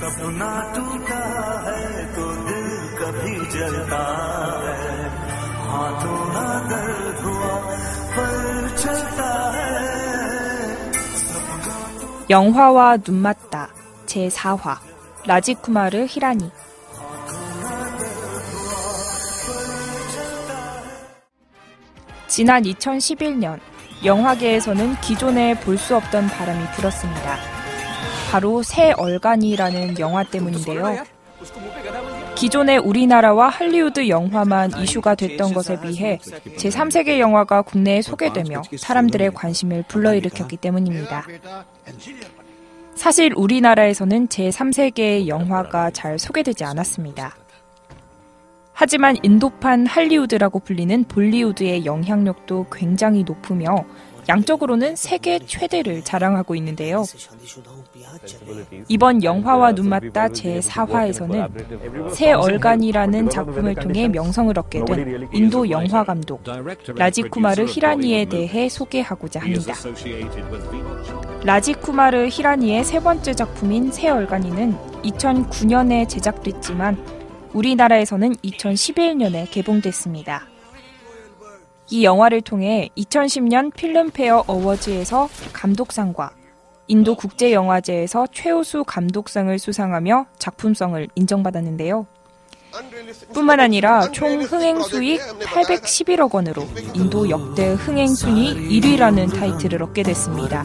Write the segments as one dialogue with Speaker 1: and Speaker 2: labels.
Speaker 1: सपना टूटा है तो दिल कभी जलता है हाथों ना दर्द हुआ पर चलता है
Speaker 2: 영화와 눈 맞다 제4화 라지쿠마르 히라니 지난 2011년 영화계에서는 기존에 볼 수 없던 바람이 불었습니다. 바로 새 얼간이라는 영화 때문인데요. 기존의 우리나라와 할리우드 영화만 이슈가 됐던 것에 비해 제3세계 영화가 국내에 소개되며 사람들의 관심을 불러일으켰기 때문입니다. 사실 우리나라에서는 제3세계의 영화가 잘 소개되지 않았습니다. 하지만 인도판 할리우드라고 불리는 볼리우드의 영향력도 굉장히 높으며 양적으로는 세계 최대를 자랑하고 있는데요. 이번 영화와 눈맞다 제4화에서는 새 얼간이라는 작품을 통해 명성을 얻게 된 인도 영화 감독 라지쿠마르 히라니에 대해 소개하고자 합니다. 라지쿠마르 히라니의 세 번째 작품인 새 얼간이는 2009년에 제작됐지만 우리나라에서는 2011년에 개봉됐습니다. 이 영화를 통해 2010년 필름페어 어워즈에서 감독상과 인도 국제영화제에서 최우수 감독상을 수상하며 작품성을 인정받았는데요. 뿐만 아니라 총 흥행수익 811억 원으로 인도 역대 흥행순위 1위라는 타이틀을 얻게 됐습니다.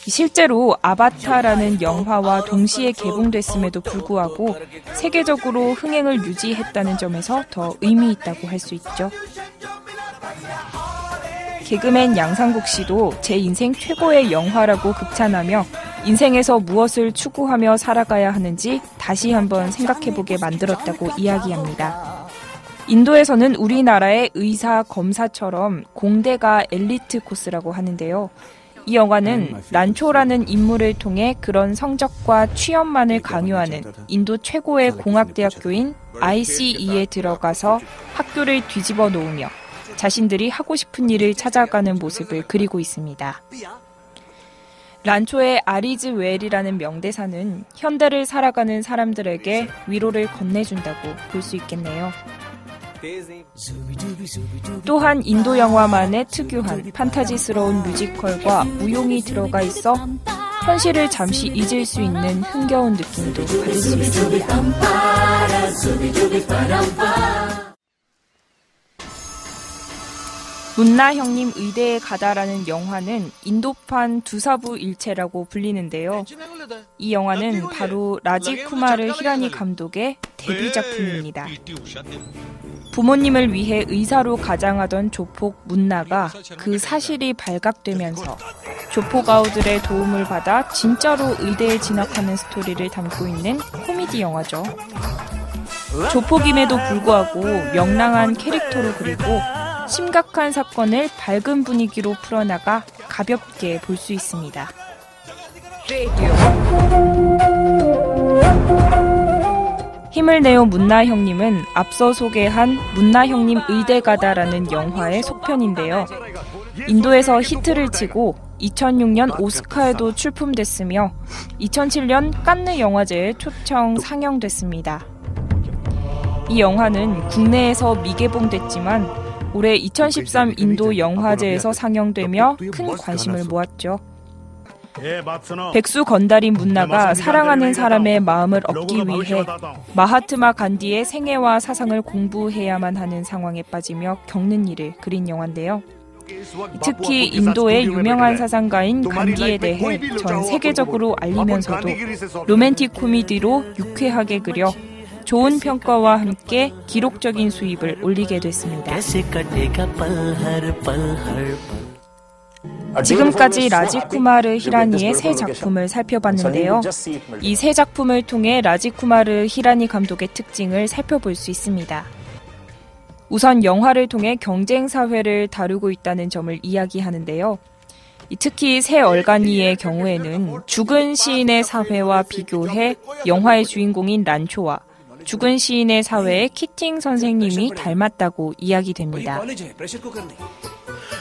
Speaker 2: 실제로 아바타라는 영화와 동시에 개봉됐음에도 불구하고 세계적으로 흥행을 유지했다는 점에서 더 의미 있다고 할 수 있죠. 개그맨 양상국 씨도 제 인생 최고의 영화라고 극찬하며 인생에서 무엇을 추구하며 살아가야 하는지 다시 한번 생각해보게 만들었다고 이야기합니다. 인도에서는 우리나라의 의사, 검사처럼 공대가 엘리트 코스라고 하는데요. 이 영화는 란초라는 인물을 통해 그런 성적과 취업만을 강요하는 인도 최고의 공학대학교인 ICE에 들어가서 학교를 뒤집어 놓으며 자신들이 하고 싶은 일을 찾아가는 모습을 그리고 있습니다. 란초의 아리즈 웰이라는 명대사는 현대를 살아가는 사람들에게 위로를 건네준다고 볼 수 있겠네요. 또한 인도 영화만의 특유한 판타지스러운 뮤지컬과 무용이 들어가 있어 현실을 잠시 잊을 수 있는 흥겨운 느낌도 받을 수 있습니다. 문나 형님 의대에 가다라는 영화는 인도판 두사부 일체라고 불리는데요. 이 영화는 바로 라지쿠마르 히라니 감독의 데뷔 작품입니다. 부모님을 위해 의사로 가장하던 조폭 문나가 그 사실이 발각되면서 조폭 아우들의 도움을 받아 진짜로 의대에 진학하는 스토리를 담고 있는 코미디 영화죠. 조폭임에도 불구하고 명랑한 캐릭터로 그리고 심각한 사건을 밝은 분위기로 풀어나가 가볍게 볼 수 있습니다. 힘을 내요 문나 형님은 앞서 소개한 문나 형님 의대 가다라는 영화의 속편인데요. 인도에서 히트를 치고 2006년 오스카에도 출품됐으며 2007년 칸느 영화제에 초청 상영됐습니다. 이 영화는 국내에서 미개봉됐지만 올해 2013 인도 영화제에서 상영되며 큰 관심을 모았죠. 백수 건달인 문나가 사랑하는 사람의 마음을 얻기 위해 마하트마 간디의 생애와 사상을 공부해야만 하는 상황에 빠지며 겪는 일을 그린 영화인데요. 특히 인도의 유명한 사상가인 간디에 대해 전 세계적으로 알리면서도 로맨틱 코미디로 유쾌하게 그려 좋은 평가와 함께 기록적인 수입을 올리게 됐습니다. 지금까지 라지쿠마르 히라니의 세 작품을 살펴봤는데요. 이 세 작품을 통해 라지쿠마르 히라니 감독의 특징을 살펴볼 수 있습니다. 우선 영화를 통해 경쟁사회를 다루고 있다는 점을 이야기하는데요. 특히 새 얼간이의 경우에는 죽은 시인의 사회와 비교해 영화의 주인공인 란초와 죽은 시인의 사회의 키팅 선생님이 닮았다고 이야기됩니다.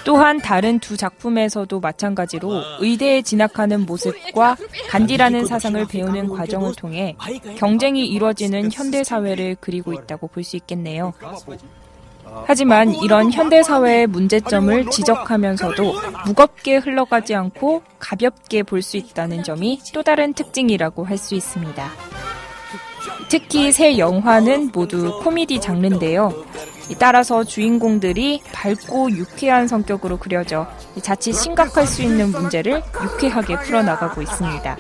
Speaker 2: 또한 다른 두 작품에서도 마찬가지로 의대에 진학하는 모습과 간디라는 사상을 배우는 과정을 통해 경쟁이 이루어지는 현대사회를 그리고 있다고 볼 수 있겠네요. 하지만 이런 현대사회의 문제점을 지적하면서도 무겁게 흘러가지 않고 가볍게 볼 수 있다는 점이 또 다른 특징이라고 할 수 있습니다. 특히 새 영화는 모두 코미디 장르인데요. 따라서 주인공들이 밝고 유쾌한 성격으로 그려져 자칫 심각할 수 있는 문제를 유쾌하게 풀어나가고 있습니다.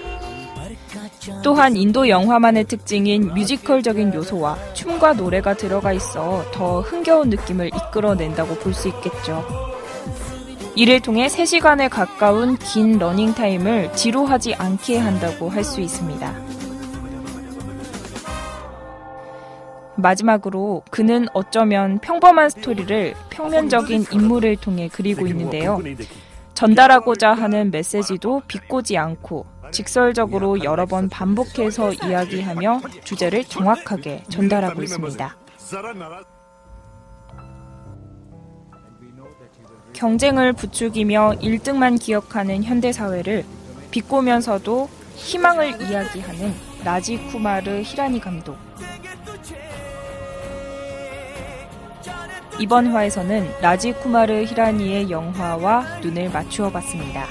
Speaker 2: 또한 인도 영화만의 특징인 뮤지컬적인 요소와 춤과 노래가 들어가 있어 더 흥겨운 느낌을 이끌어낸다고 볼 수 있겠죠. 이를 통해 3시간에 가까운 긴 러닝타임을 지루하지 않게 한다고 할 수 있습니다. 마지막으로 그는 어쩌면 평범한 스토리를 평면적인 인물을 통해 그리고 있는데요. 전달하고자 하는 메시지도 비꼬지 않고 직설적으로 여러 번 반복해서 이야기하며 주제를 정확하게 전달하고 있습니다. 경쟁을 부추기며 1등만 기억하는 현대사회를 비꼬면서도 희망을 이야기하는 라지쿠마르 히라니 감독. 이번 화에서는 라지쿠마르 히라니의 영화와 눈을 맞추어 봤습니다.